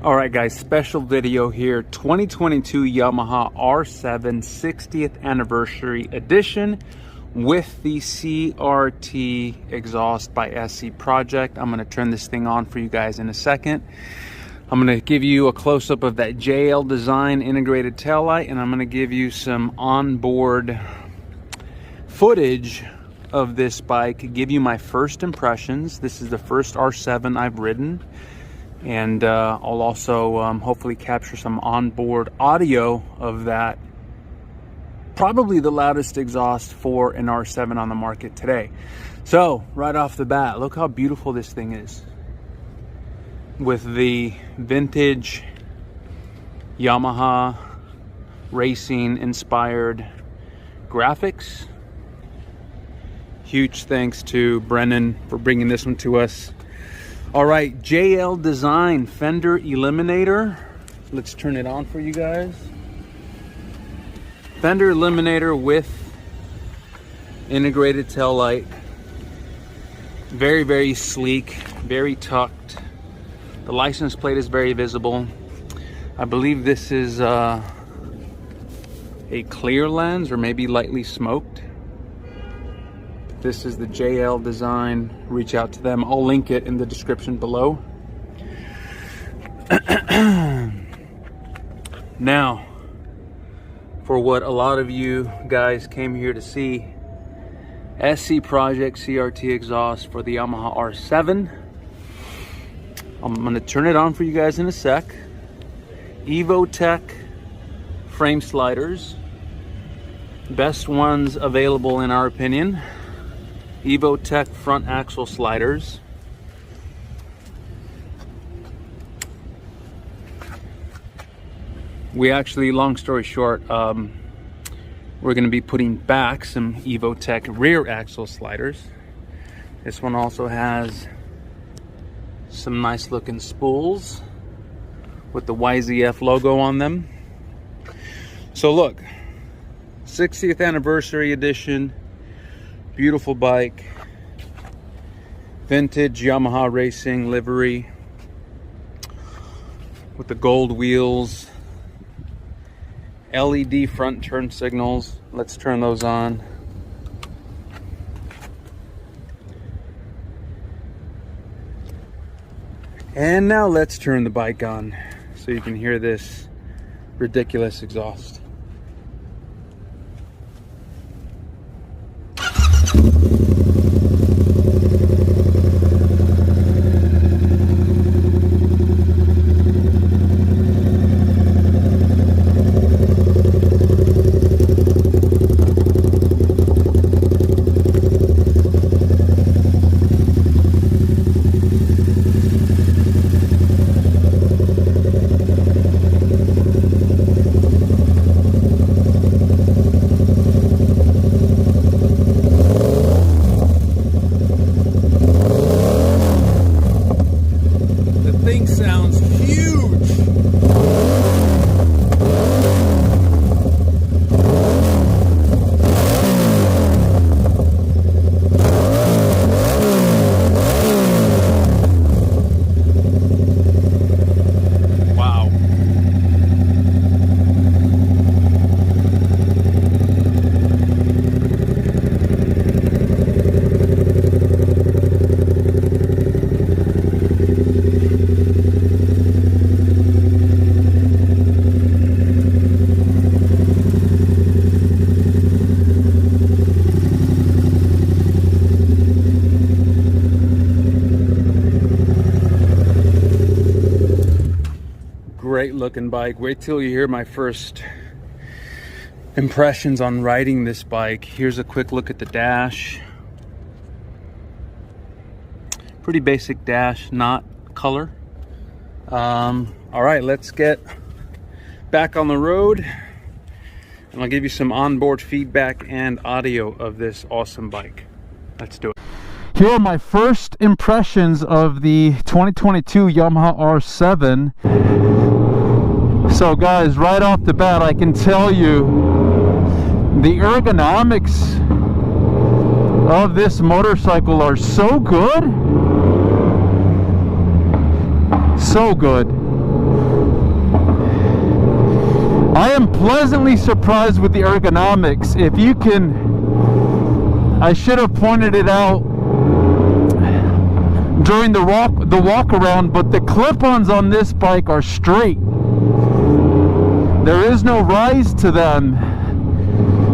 All right, guys, special video here. 2022 Yamaha R7 60th anniversary edition with the CRT exhaust by SC Project. I'm gonna turn this thing on for you guys in a second. I'm gonna give you a close-up of that JL design integrated taillight, and I'm gonna give you some onboard footage of this bike, give you my first impressions. This is the first R7 I've ridden. And I'll also hopefully capture some onboard audio of that. Probably the loudest exhaust for an R7 on the market today. So right off the bat, look how beautiful this thing is. With the vintage Yamaha racing inspired graphics. Huge thanks to Brennan for bringing this one to us. All right, JL design fender eliminator. Let's turn it on for you guys. Fender eliminator with integrated tail light. Very, very sleek, very tucked. The license plate is very visible. I believe this is a clear lens or maybe lightly smoked. This is the JL design. Reach out to them. I'll link it in the description below. Now, for what a lot of you guys came here to see, SC Project CRT exhaust for the Yamaha R7. I'm gonna turn it on for you guys in a sec. Evotech frame sliders. Best ones available in our opinion. Evotech front axle sliders. We actually, long story short, we're going to be putting back some Evotech rear axle sliders. This one also has some nice looking spools with the YZF logo on them. So look, 60th anniversary edition. Beautiful bike, vintage Yamaha racing livery with the gold wheels, LED front turn signals. Let's turn those on. And now let's turn the bike on so you can hear this ridiculous exhaust. Sounds huge. Wow. Great looking bike. Wait till you hear my first impressions on riding this bike. Here's a quick look at the dash. Pretty basic dash, not color. All right, let's get back on the road and I'll give you some onboard feedback and audio of this awesome bike. Let's do it. Here are my first impressions of the 2022 Yamaha R7. So guys, right off the bat, I can tell you the ergonomics of this motorcycle are so good. So good. I am pleasantly surprised with the ergonomics. If you can, I should have pointed it out during the walk around, but the clip-ons on this bike are straight. There is no rise to them,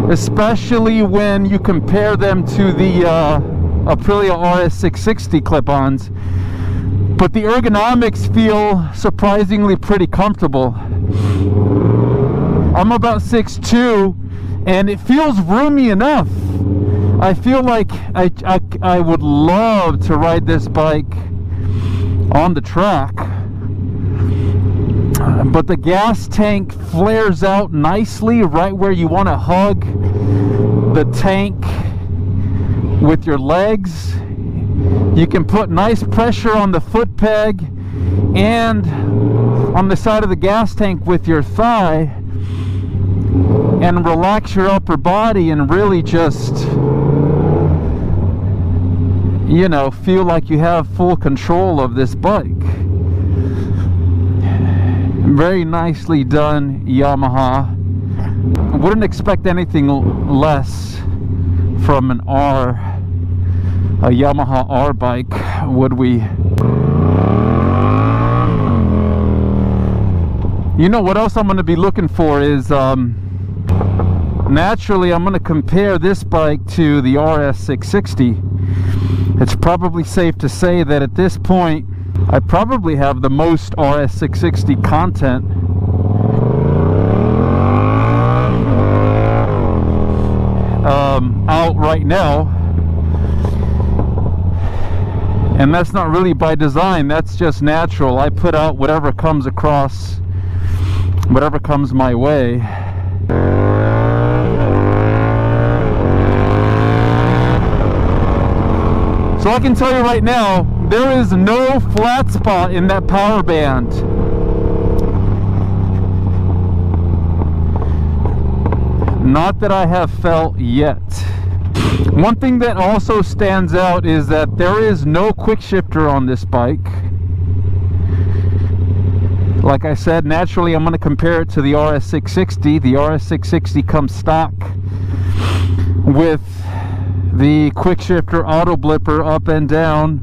especially when you compare them to the Aprilia RS660 clip-ons. But the ergonomics feel surprisingly pretty comfortable. I'm about 6'2", and it feels roomy enough. I feel like I would love to ride this bike on the track. But the gas tank flares out nicely right where you want to hug the tank with your legs. You can put nice pressure on the foot peg and on the side of the gas tank with your thigh, and relax your upper body and really just, you know, feel like you have full control of this bike. Very nicely done, Yamaha. I wouldn't expect anything less from a Yamaha R bike, would we? You know what else I'm going to be looking for is, naturally I'm going to compare this bike to the RS660. It's probably safe to say that at this point I probably have the most RS660 content. Out right now, and that's not really by design, that's just natural. I put out whatever comes across, whatever comes my way. So I can tell you right now, there is no flat spot in that power band. Not that I have felt yet. One thing that also stands out is that there is no quick shifter on this bike. Like I said, naturally I'm going to compare it to the RS660. The RS660 comes stock with the quick shifter auto blipper up and down.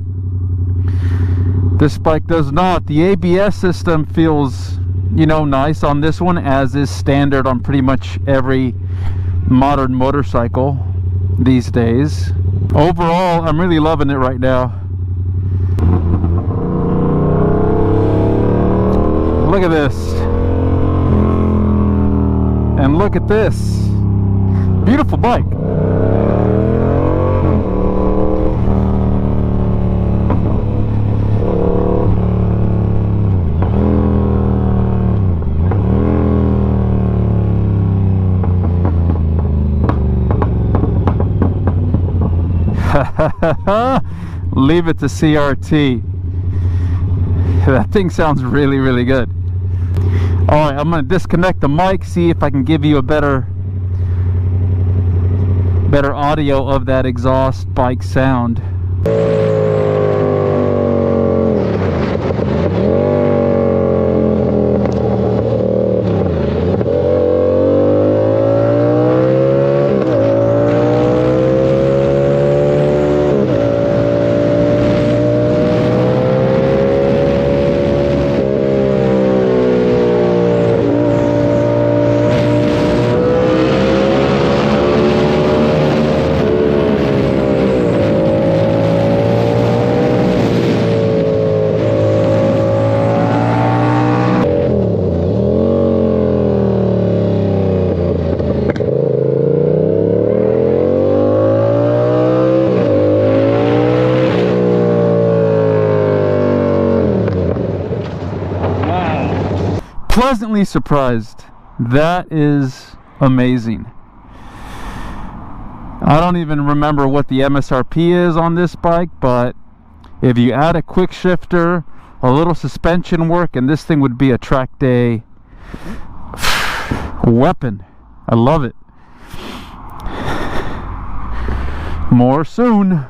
This bike does not. The ABS system feels, you know, nice on this one, as is standard on pretty much every modern motorcycle these days. Overall, I'm really loving it right now. Look at this. And look at this. Beautiful bike. Leave it to CRT. That thing sounds really, really good. Alright, I'm going to disconnect the mic, see if I can give you a better audio of that exhaust bike sound. Pleasantly surprised. That is amazing. I don't even remember what the MSRP is on this bike, but if you add a quick shifter, a little suspension work, and this thing would be a track day weapon. I love it. More soon.